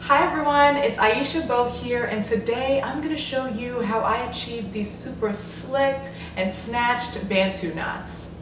Hi everyone, it's Aisha, Beau here, and today I'm going to show you how I achieved these super slicked and snatched Bantu knots.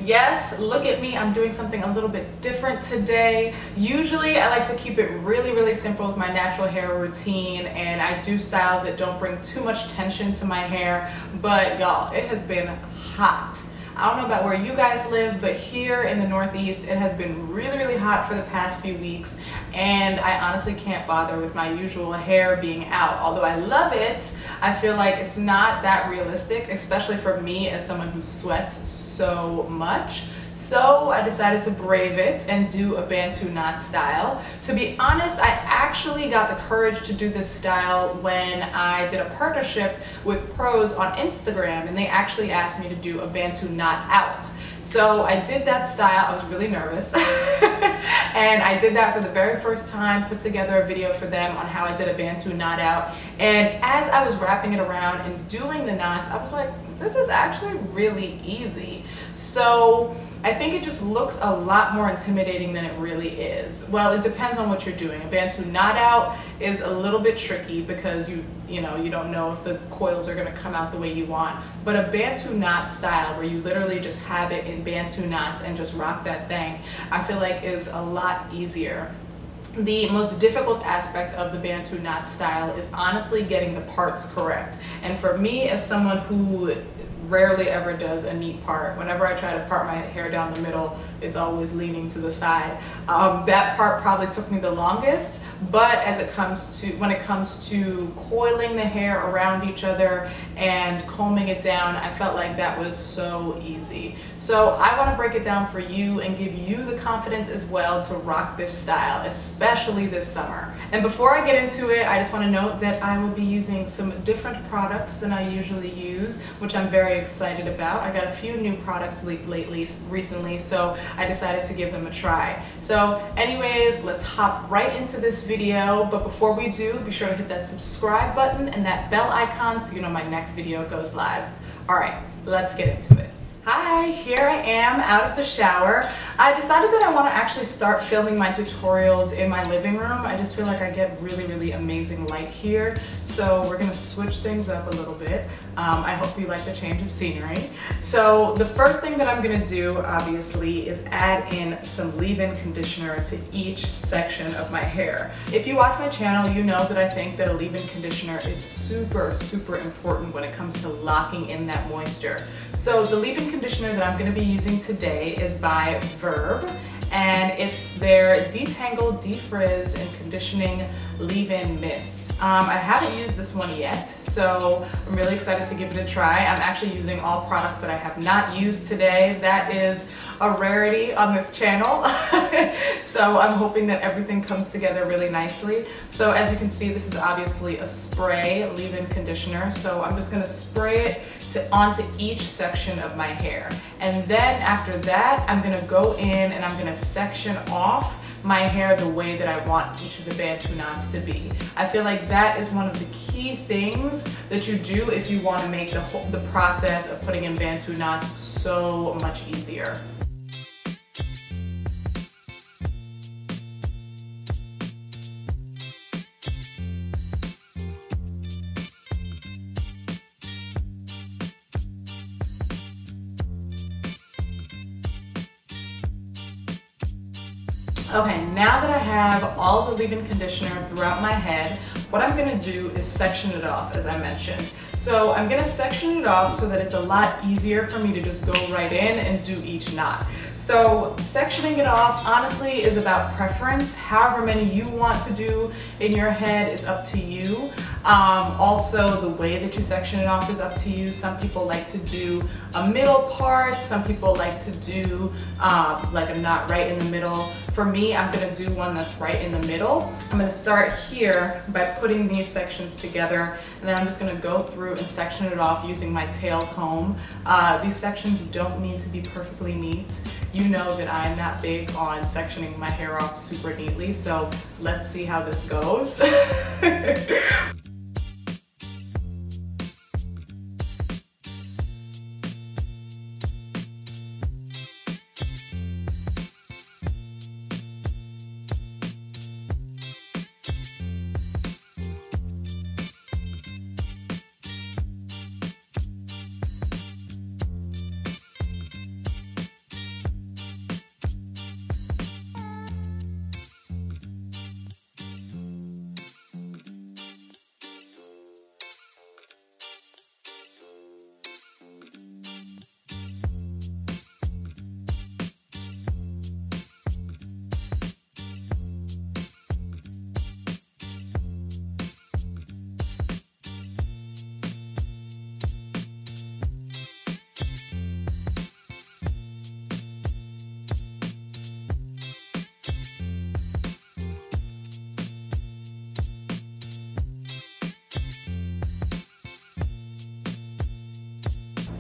Yes, look at me, I'm doing something a little bit different today. Usually I like to keep it really simple with my natural hair routine, and I do styles that don't bring too much tension to my hair, but y'all, it has been hot. I don't know about where you guys live, but here in the Northeast, it has been really hot for the past few weeks, and I honestly can't bother with my usual hair being out. Although I love it, I feel like it's not that realistic, especially for me as someone who sweats so much. So I decided to brave it and do a Bantu knot style. To be honest, I actually got the courage to do this style when I did a partnership with pros on Instagram, and they actually asked me to do a Bantu knot out. So I did that style. I was really nervous and I did that for the very first time, put together a video for them on how I did a Bantu knot out, and as I was wrapping it around and doing the knots, I was like, this is actually really easy. So I think it just looks a lot more intimidating than it really is. Well, it depends on what you're doing. A Bantu knot out is a little bit tricky because you don't know if the coils are going to come out the way you want. But a Bantu knot style where you literally just have it in Bantu knots and just rock that thing, I feel like is a lot easier. The most difficult aspect of the Bantu knot style is honestly getting the parts correct. And for me, as someone who rarely ever does a neat part, whenever I try to part my hair down the middle, it's always leaning to the side. That part probably took me the longest, but when it comes to coiling the hair around each other and combing it down, I felt like that was so easy. So I want to break it down for you and give you the confidence as well to rock this style, especially this summer. And before I get into it, I just want to note that I will be using some different products than I usually use, which I'm very excited about. I got a few new products recently, so I decided to give them a try. So anyways, let's hop right into this video, but before we do, be sure to hit that subscribe button and that bell icon so you know my next video goes live. Alright, let's get into it. Hi, here I am out of the shower. I decided that I want to actually start filming my tutorials in my living room. I just feel like I get really amazing light here, so we're going to switch things up a little bit. I hope you like the change of scenery. So the first thing that I'm going to do, obviously, is add in some leave-in conditioner to each section of my hair. If you watch my channel, you know that I think that a leave-in conditioner is super important when it comes to locking in that moisture. So the leave-in conditioner that I'm going to be using today is by VERB, and it's their Detangle, Defrizz, and Conditioning Leave-In Mist. I haven't used this one yet, so I'm really excited to give it a try. I'm actually using all products that I have not used today. That is a rarity on this channel. So I'm hoping that everything comes together really nicely. So as you can see, this is obviously a spray leave-in conditioner. So I'm just going to spray it onto each section of my hair. And then after that, I'm going to go in and I'm going to section off my hair the way that I want each of the Bantu knots to be. I feel like that is one of the key things that you do if you want to make the process of putting in Bantu knots so much easier. Okay, now that I have all the leave-in conditioner throughout my head, what I'm going to do is section it off, as I mentioned. So I'm going to section it off so that it's a lot easier for me to just go right in and do each knot. So sectioning it off honestly is about preference. However many you want to do in your head is up to you. Also, the way that you section it off is up to you. Some people like to do a middle part. Some people like to do like a knot right in the middle. For me, I'm gonna do one that's right in the middle. I'm gonna start here by putting these sections together, and then I'm just gonna go through and section it off using my tail comb. These sections don't need to be perfectly neat. You know that I'm not big on sectioning my hair off super neatly, so let's see how this goes.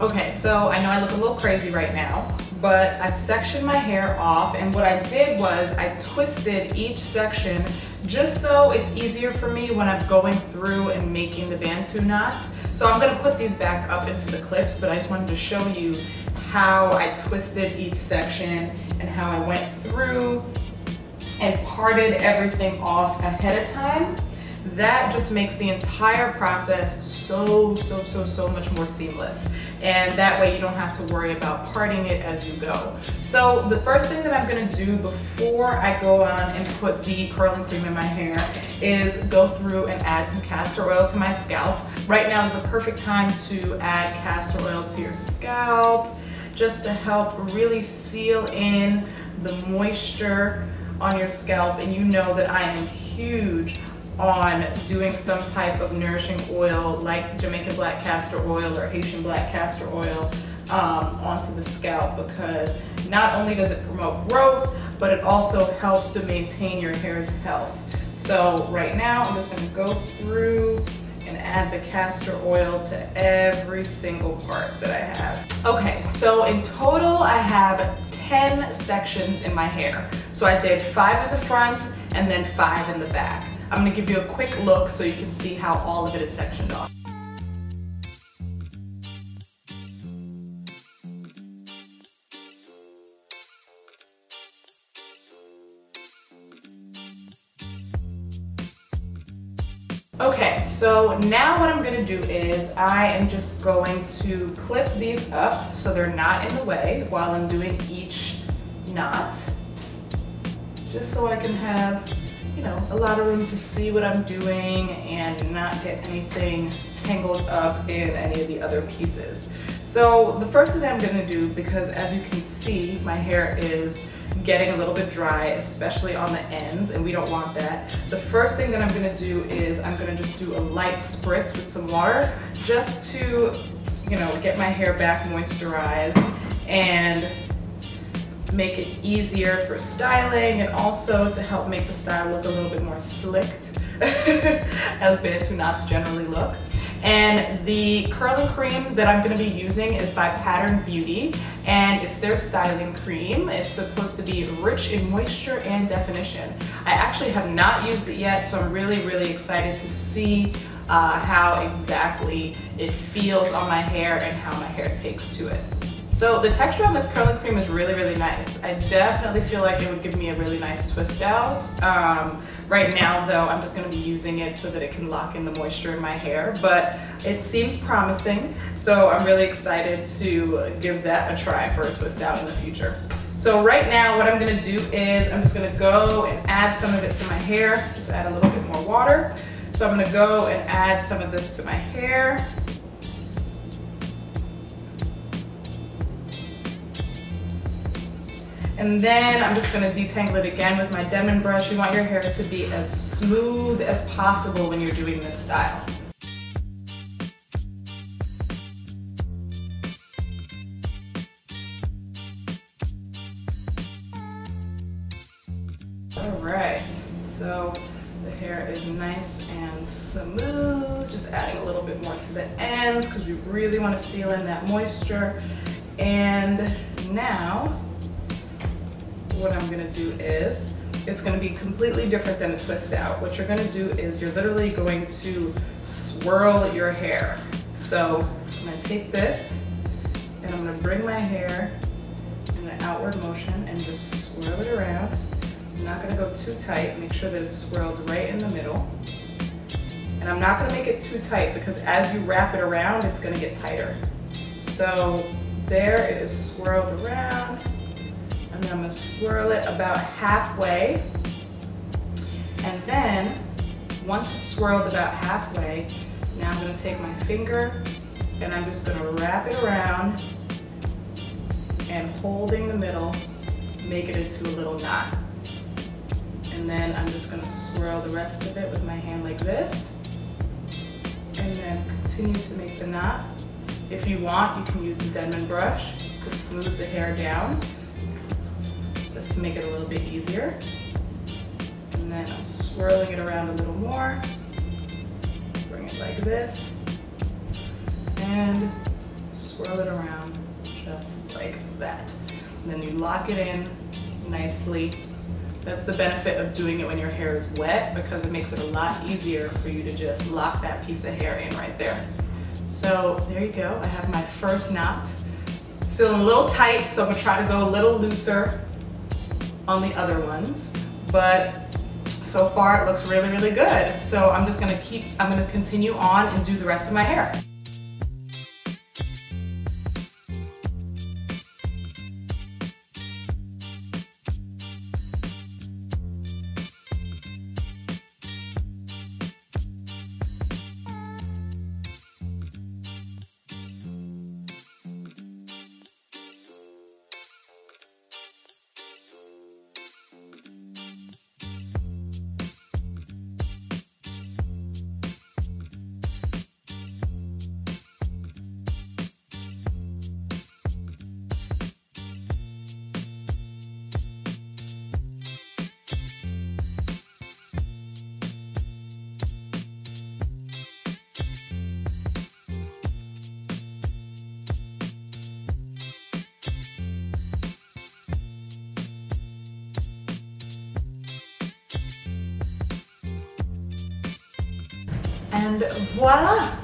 Okay, so I know I look a little crazy right now, but I've sectioned my hair off, and what I did was I twisted each section just so it's easier for me when I'm going through and making the Bantu knots. So I'm gonna put these back up into the clips, but I just wanted to show you how I twisted each section and how I went through and parted everything off ahead of time. That just makes the entire process so much more seamless. And that way you don't have to worry about parting it as you go. So the first thing that I'm gonna do before I go on and put the curling cream in my hair is go through and add some castor oil to my scalp. Right now is the perfect time to add castor oil to your scalp, just to help really seal in the moisture on your scalp. And you know that I am huge on doing some type of nourishing oil like Jamaican black castor oil or Haitian black castor oil onto the scalp, because not only does it promote growth, but it also helps to maintain your hair's health. So right now I'm just going to go through and add the castor oil to every single part that I have. Okay, so in total I have 10 sections in my hair. So I did 5 in the front and then 5 in the back. I'm gonna give you a quick look so you can see how all of it is sectioned off. Okay, so now what I'm gonna do is I am just going to clip these up so they're not in the way while I'm doing each knot, just so I can have, you know, a lot of room to see what I'm doing and not get anything tangled up in any of the other pieces. So the first thing that I'm gonna do, because as you can see, my hair is getting a little bit dry, especially on the ends, and we don't want that. The first thing that I'm gonna do is I'm gonna just do a light spritz with some water just to, you know, get my hair back moisturized and make it easier for styling, and also to help make the style look a little bit more slicked as Bantu knots generally look. And the curling cream that I'm going to be using is by Pattern Beauty, and it's their styling cream. It's supposed to be rich in moisture and definition. I actually have not used it yet, so I'm really excited to see how exactly it feels on my hair and how my hair takes to it. So the texture on this curling cream is really nice. I definitely feel like it would give me a really nice twist out. Right now though, I'm just gonna be using it so that it can lock in the moisture in my hair, but it seems promising. So I'm really excited to give that a try for a twist out in the future. So right now what I'm gonna do is I'm just gonna go and add some of it to my hair, just add a little bit more water. So I'm gonna go and add some of this to my hair. And then I'm just gonna detangle it again with my Denman brush. You want your hair to be as smooth as possible when you're doing this style. All right, so the hair is nice and smooth. Just adding a little bit more to the ends because we really want to seal in that moisture. And now, what I'm gonna do is, it's gonna be completely different than a twist out. What you're gonna do is you're literally going to swirl your hair. So I'm gonna take this and I'm gonna bring my hair in an outward motion and just swirl it around. I'm not gonna go too tight. Make sure that it's swirled right in the middle. And I'm not gonna make it too tight because as you wrap it around, it's gonna get tighter. So there it is swirled around. And then I'm gonna swirl it about halfway. And then, once it's swirled about halfway, now I'm gonna take my finger and I'm just gonna wrap it around and holding the middle, make it into a little knot. And then I'm just gonna swirl the rest of it with my hand like this. And then continue to make the knot. If you want, you can use the Denman brush to smooth the hair down, just to make it a little bit easier. And then I'm swirling it around a little more. Bring it like this. And swirl it around just like that. And then you lock it in nicely. That's the benefit of doing it when your hair is wet, because it makes it a lot easier for you to just lock that piece of hair in right there. So there you go, I have my first knot. It's feeling a little tight, so I'm gonna try to go a little looser on the other ones, but so far it looks really, really good. So I'm gonna continue on and do the rest of my hair. And voila,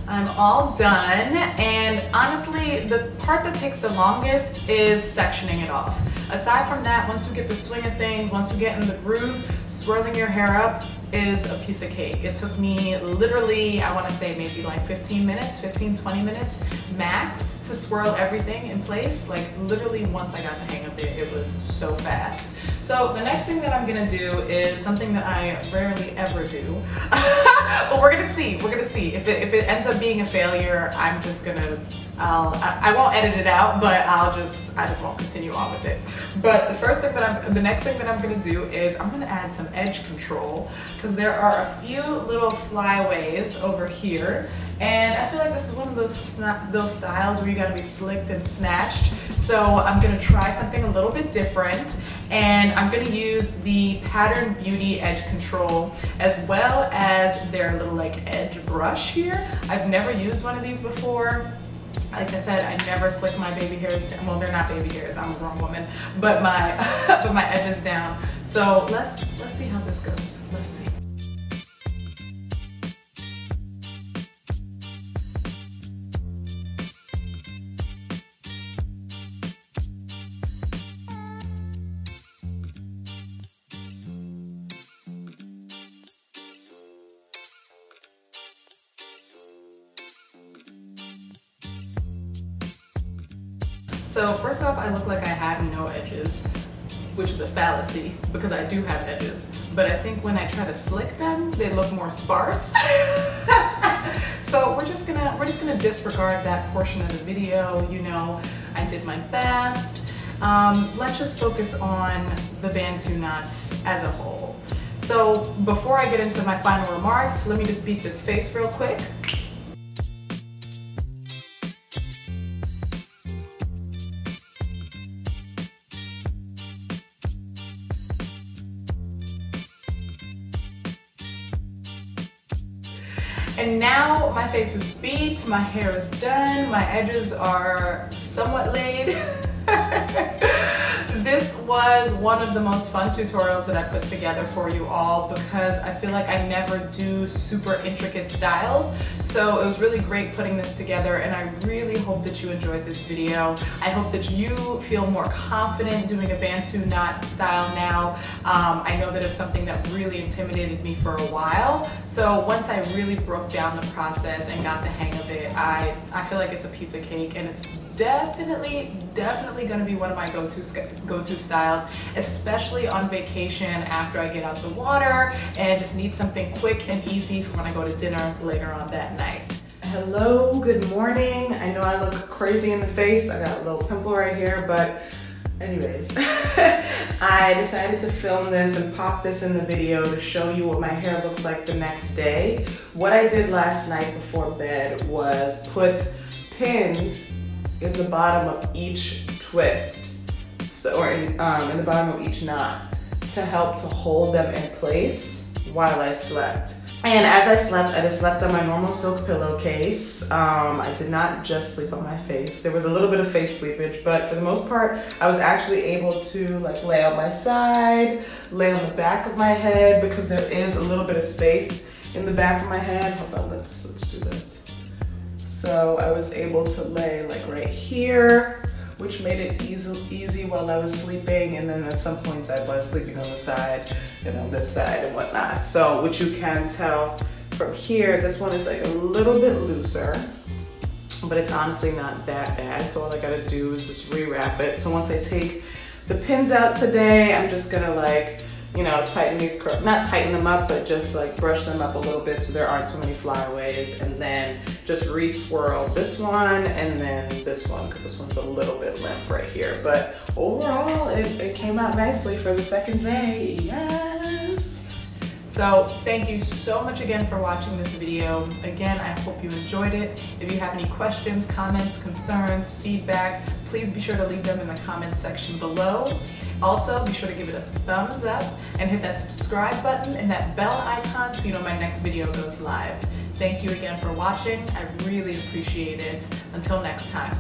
I'm all done. And honestly, the part that takes the longest is sectioning it off. Aside from that, once you get the swing of things, once you get in the groove, swirling your hair up is a piece of cake. It took me literally, I want to say maybe like 15 minutes, 15-20 minutes max to swirl everything in place. Like literally once I got the hang of it, it was so fast. So the next thing that I'm gonna do is something that I rarely ever do. But we're gonna see. If it ends up being a failure, I'm just gonna, I won't edit it out, but I just won't continue on with it. But the next thing that I'm gonna do is I'm gonna add some edge control, because there are a few little flyaways over here. And I feel like this is one of those styles where you gotta be slicked and snatched. So I'm gonna try something a little bit different. And I'm gonna use the Pattern Beauty Edge Control as well as their little like edge brush here. I've never used one of these before. Like I said, I never slick my baby hairs down. Well, they're not baby hairs, I'm a grown woman, but my but my edges down. So let's see how this goes. Let's see. So first off, I look like I have no edges, which is a fallacy because I do have edges. But I think when I try to slick them, they look more sparse. So we're just gonna disregard that portion of the video. You know, I did my best. let's just focus on the Bantu knots as a whole. So before I get into my final remarks, let me just beat this face real quick. And now my face is beat, my hair is done, my edges are somewhat laid. This was one of the most fun tutorials that I put together for you all because I feel like I never do super intricate styles. So it was really great putting this together, and I really hope that you enjoyed this video. I hope that you feel more confident doing a Bantu knot style now. I know that it's something that really intimidated me for a while. So once I really broke down the process and got the hang of it, I feel like it's a piece of cake, and it's definitely gonna be one of my go-to styles, especially on vacation after I get out the water and just need something quick and easy for when I go to dinner later on that night. Hello, good morning. I know I look crazy in the face. I got a little pimple right here, but anyways, I decided to film this and pop this in the video to show you what my hair looks like the next day. What I did last night before bed was put pins in the bottom of each twist, or in the bottom of each knot, to help to hold them in place while I slept. And as I slept, I just slept on my normal silk pillowcase. I did not just sleep on my face. There was a little bit of face sleepage, but for the most part, I was actually able to like lay on my side, lay on the back of my head, because there is a little bit of space in the back of my head. Hold on, let's do this. So I was able to lay like right here, which made it easy while I was sleeping. And then at some points I was sleeping on the side and on this side and whatnot. So which you can tell from here, this one is like a little bit looser, but it's honestly not that bad. So all I gotta do is just rewrap it. So once I take the pins out today, I'm just gonna like, you know, tighten these, not tighten them up, but just like brush them up a little bit so there aren't so many flyaways, and then just re-swirl this one and then this one, because this one's a little bit limp right here. But overall, it came out nicely for the second day, yes! So thank you so much again for watching this video. Again, I hope you enjoyed it. If you have any questions, comments, concerns, feedback, please be sure to leave them in the comments section below. Also, be sure to give it a thumbs up and hit that subscribe button and that bell icon so you know my next video goes live. Thank you again for watching. I really appreciate it. Until next time.